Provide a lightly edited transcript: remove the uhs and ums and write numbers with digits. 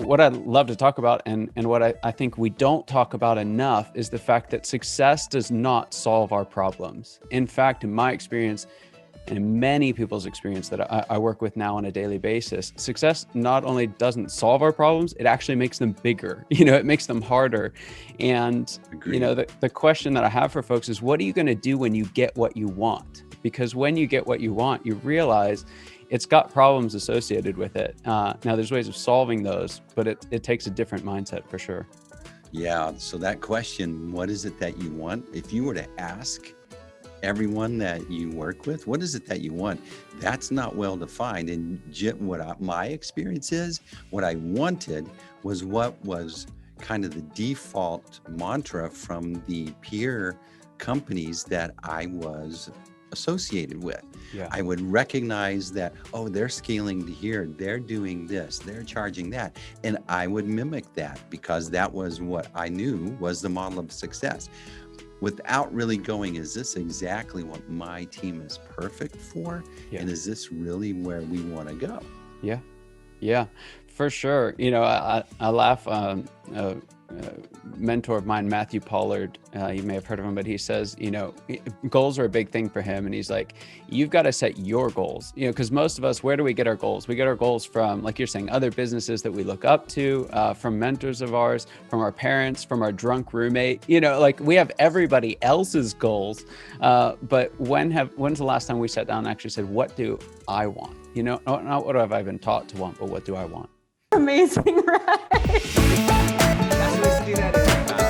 what I love to talk about and what I think we don't talk about enough is the fact that success does not solve our problems. In fact, in my experience, and in many people's experience that I work with now on a daily basis, success not only doesn't solve our problems, it actually makes them bigger. It makes them harder. And, Agreed. The question that I have for folks is, what are you going to do when you get what you want? Because when you get what you want, you realize it's got problems associated with it. Now, there's ways of solving those, but it takes a different mindset for sure. Yeah. So that question, what is it that you want? If you were to ask everyone that you work with, what is it that you want? That's not well defined. And my experience is, what I wanted was what was kind of the default mantra from the peer companies that I was associated with. Yeah. I would recognize that, oh, they're scaling to here, they're doing this, they're charging that. And I would mimic that because that was what I knew was the model of success, without really going, is this exactly what my team is perfect for? Yeah. And is this really where we want to go? Yeah, for sure. I laugh. A mentor of mine, Matthew Pollard, you may have heard of him, but he says, goals are a big thing for him. And he's like, you've got to set your goals, because most of us, where do we get our goals? We get our goals from, like you're saying, other businesses that we look up to, from mentors of ours, from our parents, from our drunk roommate, like we have everybody else's goals. But when's the last time we sat down and actually said, what do I want? Not what have I been taught to want, but what do I want? Amazing, right? That's the way to do that.